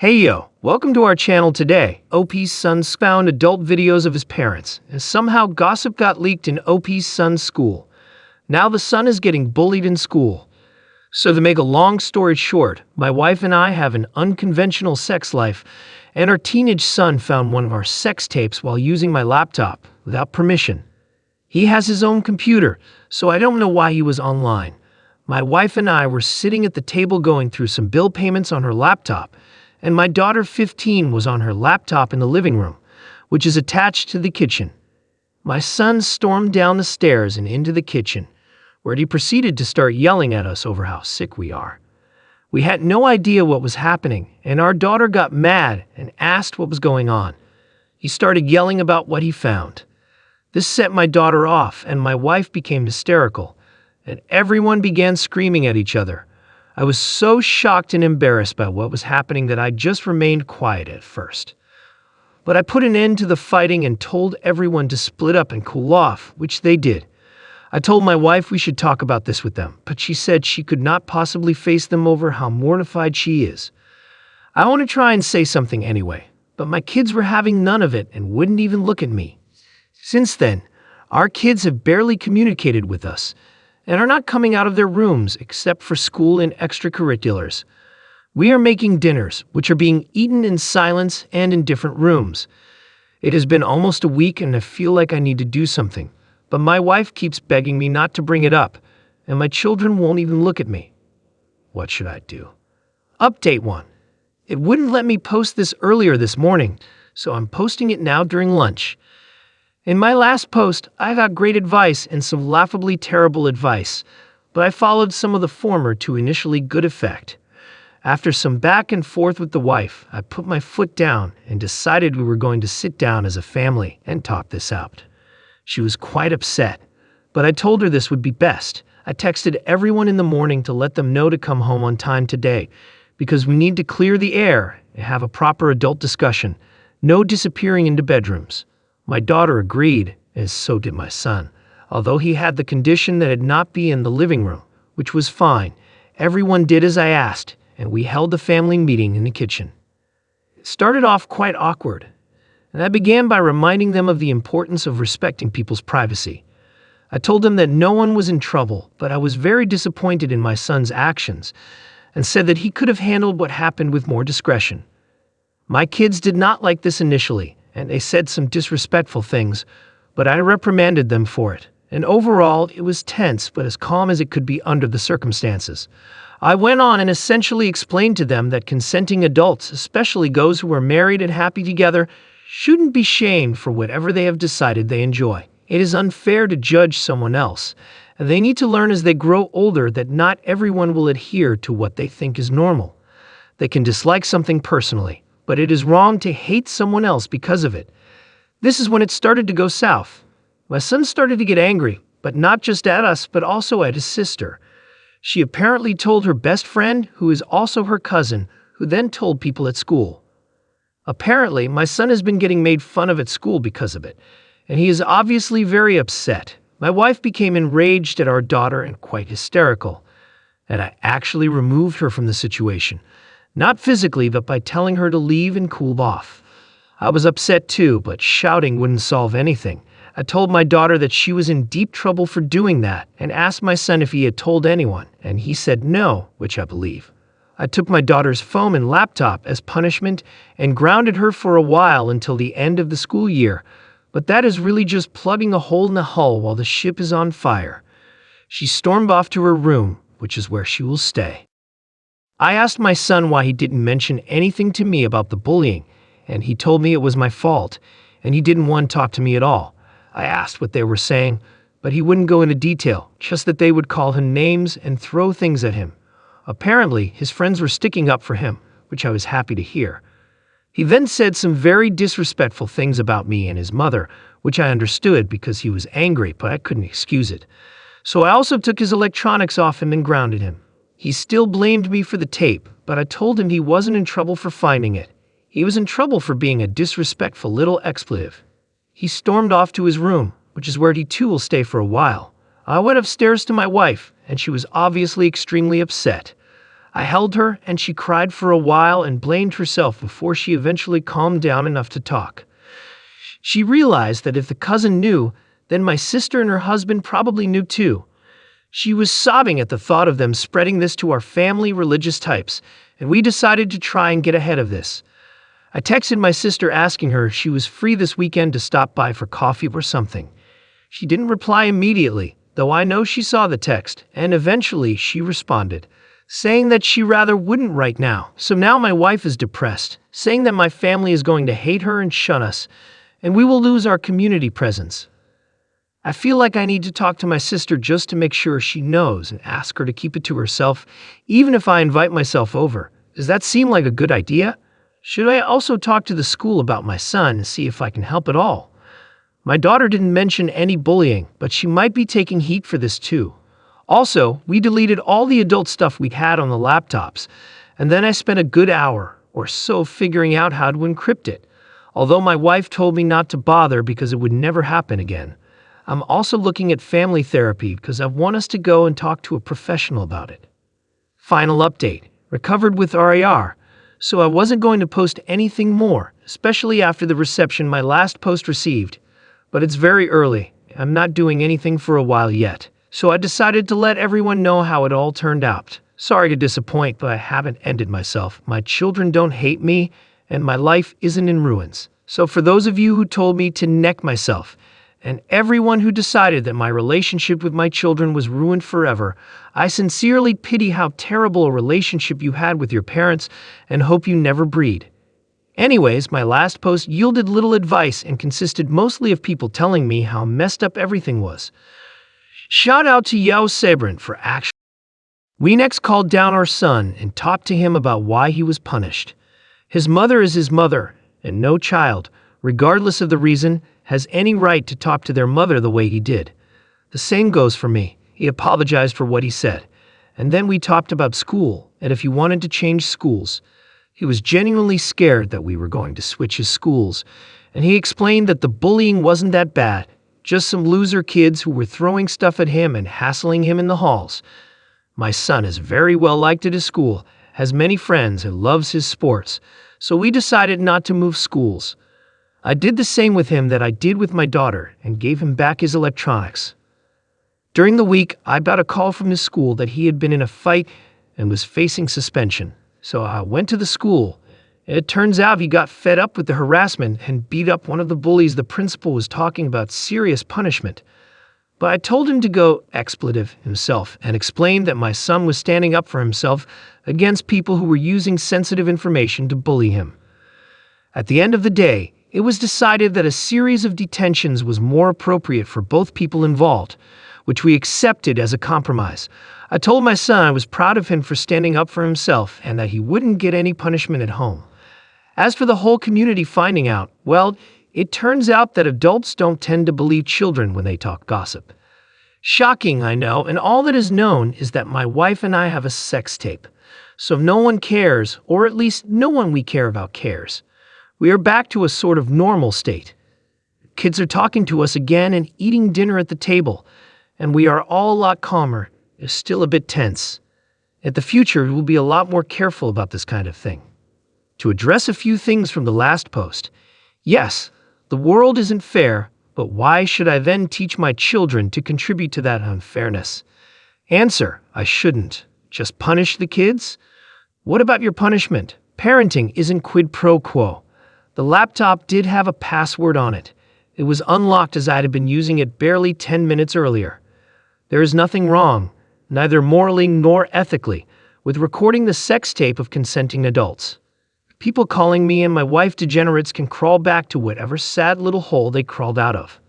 Hey yo, welcome to our channel today. OP's son found adult videos of his parents, and somehow gossip got leaked in OP's son's school. Now the son is getting bullied in school. So to make a long story short, my wife and I have an unconventional sex life, and our teenage son found one of our sex tapes while using my laptop without permission. He has his own computer, so I don't know why he was online. My wife and I were sitting at the table going through some bill payments on her laptop, and my daughter 15 was on her laptop in the living room, which is attached to the kitchen. My son stormed down the stairs and into the kitchen, where he proceeded to start yelling at us over how sick we are. We had no idea what was happening, and our daughter got mad and asked what was going on. He started yelling about what he found. This set my daughter off, and my wife became hysterical, and everyone began screaming at each other. I was so shocked and embarrassed by what was happening that I just remained quiet at first. But I put an end to the fighting and told everyone to split up and cool off, which they did. I told my wife we should talk about this with them, but she said she could not possibly face them over how mortified she is. I want to try and say something anyway, but my kids were having none of it and wouldn't even look at me. Since then, our kids have barely communicated with us, and are not coming out of their rooms except for school and extracurriculars. We are making dinners, which are being eaten in silence and in different rooms. It has been almost a week and I feel like I need to do something, but my wife keeps begging me not to bring it up, and my children won't even look at me. What should I do? Update 1. It wouldn't let me post this earlier this morning, so I'm posting it now during lunch. In my last post, I got great advice and some laughably terrible advice, but I followed some of the former to initially good effect. After some back and forth with the wife, I put my foot down and decided we were going to sit down as a family and talk this out. She was quite upset, but I told her this would be best. I texted everyone in the morning to let them know to come home on time today, because we need to clear the air and have a proper adult discussion. No disappearing into bedrooms. My daughter agreed, as so did my son, although he had the condition that it not be in the living room, which was fine. Everyone did as I asked, and we held the family meeting in the kitchen. It started off quite awkward, and I began by reminding them of the importance of respecting people's privacy. I told them that no one was in trouble, but I was very disappointed in my son's actions, and said that he could have handled what happened with more discretion. My kids did not like this initially, and they said some disrespectful things, but I reprimanded them for it. And overall, it was tense, but as calm as it could be under the circumstances. I went on and essentially explained to them that consenting adults, especially those who are married and happy together, shouldn't be shamed for whatever they have decided they enjoy. It is unfair to judge someone else, and they need to learn as they grow older that not everyone will adhere to what they think is normal. They can dislike something personally, but it is wrong to hate someone else because of it. This is when it started to go south. My son started to get angry, but not just at us, but also at his sister. She apparently told her best friend, who is also her cousin, who then told people at school. Apparently, my son has been getting made fun of at school because of it, and he is obviously very upset. My wife became enraged at our daughter and quite hysterical, and I actually removed her from the situation. Not physically, but by telling her to leave and cool off. I was upset too, but shouting wouldn't solve anything. I told my daughter that she was in deep trouble for doing that and asked my son if he had told anyone, and he said no, which I believe. I took my daughter's phone and laptop as punishment and grounded her for a while until the end of the school year, but that is really just plugging a hole in the hull while the ship is on fire. She stormed off to her room, which is where she will stay. I asked my son why he didn't mention anything to me about the bullying, and he told me it was my fault, and he didn't want to talk to me at all. I asked what they were saying, but he wouldn't go into detail, just that they would call him names and throw things at him. Apparently, his friends were sticking up for him, which I was happy to hear. He then said some very disrespectful things about me and his mother, which I understood because he was angry, but I couldn't excuse it. So I also took his electronics off him and grounded him. He still blamed me for the tape, but I told him he wasn't in trouble for finding it. He was in trouble for being a disrespectful little expletive. He stormed off to his room, which is where he too will stay for a while. I went upstairs to my wife, and she was obviously extremely upset. I held her, and she cried for a while and blamed herself before she eventually calmed down enough to talk. She realized that if the cousin knew, then my sister and her husband probably knew too. She was sobbing at the thought of them spreading this to our family religious types, and we decided to try and get ahead of this. I texted my sister asking her if she was free this weekend to stop by for coffee or something. She didn't reply immediately, though I know she saw the text, and eventually she responded, saying that she rather wouldn't right now. So now my wife is depressed, saying that my family is going to hate her and shun us, and we will lose our community presence. I feel like I need to talk to my sister just to make sure she knows and ask her to keep it to herself, even if I invite myself over. Does that seem like a good idea? Should I also talk to the school about my son and see if I can help at all? My daughter didn't mention any bullying, but she might be taking heat for this too. Also, we deleted all the adult stuff we had on the laptops, and then I spent a good hour or so figuring out how to encrypt it, although my wife told me not to bother because it would never happen again. I'm also looking at family therapy because I want us to go and talk to a professional about it. Final update. Recovered with RAR, so I wasn't going to post anything more, especially after the reception my last post received. But it's very early. I'm not doing anything for a while yet, so I decided to let everyone know how it all turned out. Sorry to disappoint, but I haven't ended myself. My children don't hate me, and my life isn't in ruins. So for those of you who told me to neck myself, and everyone who decided that my relationship with my children was ruined forever, I sincerely pity how terrible a relationship you had with your parents and hope you never breed. Anyways, my last post yielded little advice and consisted mostly of people telling me how messed up everything was. Shout out to Yao Sabrin for action. We next called down our son and talked to him about why he was punished. His mother is his mother, and no child, regardless of the reason, has any right to talk to their mother the way he did. The same goes for me. He apologized for what he said. And then we talked about school and if he wanted to change schools. He was genuinely scared that we were going to switch his schools, and he explained that the bullying wasn't that bad, just some loser kids who were throwing stuff at him and hassling him in the halls. My son is very well liked at his school, has many friends, and loves his sports, so we decided not to move schools. I did the same with him that I did with my daughter and gave him back his electronics. During the week, I got a call from his school that he had been in a fight and was facing suspension. So I went to the school. It turns out he got fed up with the harassment and beat up one of the bullies the principal was talking about serious punishment. But I told him to go expletive himself and explained that my son was standing up for himself against people who were using sensitive information to bully him. At the end of the day, it was decided that a series of detentions was more appropriate for both people involved, which we accepted as a compromise. I told my son I was proud of him for standing up for himself and that he wouldn't get any punishment at home. As for the whole community finding out, well, it turns out that adults don't tend to believe children when they talk gossip. Shocking, I know, and all that is known is that my wife and I have a sex tape. So no one cares, or at least no one we care about cares. We are back to a sort of normal state. Kids are talking to us again and eating dinner at the table, and we are all a lot calmer. It's still a bit tense. In the future, we'll be a lot more careful about this kind of thing. To address a few things from the last post, yes, the world isn't fair, but why should I then teach my children to contribute to that unfairness? Answer, I shouldn't. Just punish the kids? What about your punishment? Parenting isn't quid pro quo. The laptop did have a password on it. It was unlocked as I had been using it barely 10 minutes earlier. There is nothing wrong, neither morally nor ethically, with recording the sex tape of consenting adults. People calling me and my wife degenerates can crawl back to whatever sad little hole they crawled out of.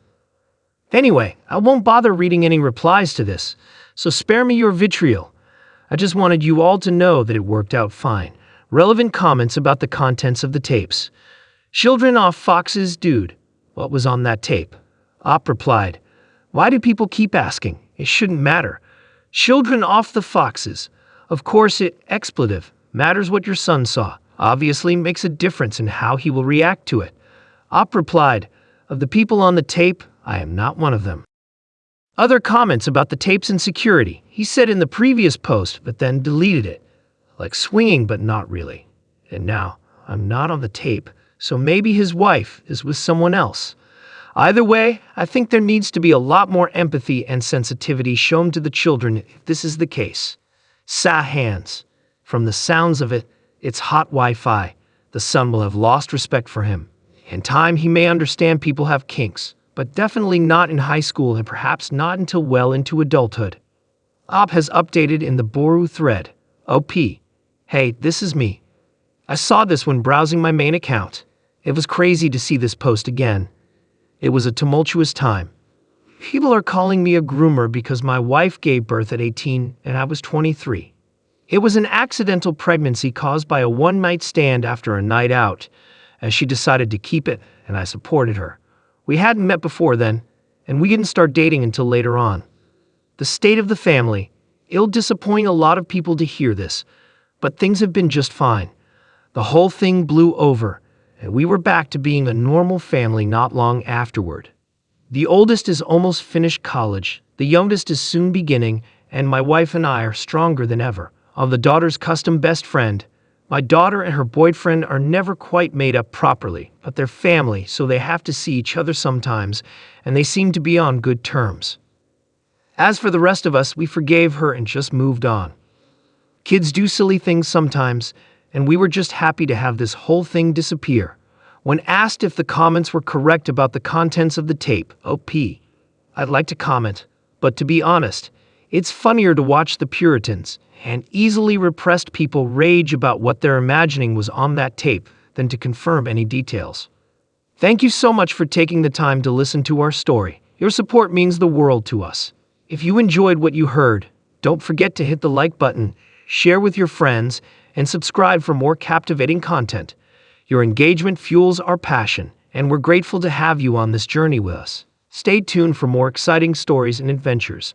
Anyway, I won't bother reading any replies to this, so spare me your vitriol. I just wanted you all to know that it worked out fine. Relevant comments about the contents of the tapes. Children off Fox's dude. What was on that tape? Op replied, why do people keep asking? It shouldn't matter. Children off the Foxes. Of course it, expletive, matters what your son saw. Obviously makes a difference in how he will react to it. Op replied, of the people on the tape, I am not one of them. Other comments about the tape's insecurity. He said in the previous post, but then deleted it. like swinging but not really. And now, I'm not on the tape, so maybe his wife is with someone else. Either way, I think there needs to be a lot more empathy and sensitivity shown to the children if this is the case. Sa hands. From the sounds of it, it's hot Wi-Fi. The son will have lost respect for him. In time, he may understand people have kinks, but definitely not in high school and perhaps not until well into adulthood. Op has updated in the Boru thread. OP. Hey, this is me. I saw this when browsing my main account. It was crazy to see this post again. It was a tumultuous time. People are calling me a groomer because my wife gave birth at 18 and I was 23. It was an accidental pregnancy caused by a one-night stand after a night out, as she decided to keep it, and I supported her. We hadn't met before then, and we didn't start dating until later on. The state of the family. It'll disappoint a lot of people to hear this, but things have been just fine. The whole thing blew over, and we were back to being a normal family not long afterward. The oldest is almost finished college, the youngest is soon beginning, and my wife and I are stronger than ever. I'm the daughter's custom best friend. My daughter and her boyfriend are never quite made up properly, but they're family, so they have to see each other sometimes, and they seem to be on good terms. As for the rest of us, we forgave her and just moved on. Kids do silly things sometimes, and we were just happy to have this whole thing disappear. When asked if the comments were correct about the contents of the tape, OP, I'd like to comment, but to be honest, it's funnier to watch the Puritans and easily repressed people rage about what they're imagining was on that tape than to confirm any details. Thank you so much for taking the time to listen to our story. Your support means the world to us. If you enjoyed what you heard, don't forget to hit the like button, share with your friends, and subscribe for more captivating content. Your engagement fuels our passion, and we're grateful to have you on this journey with us. Stay tuned for more exciting stories and adventures.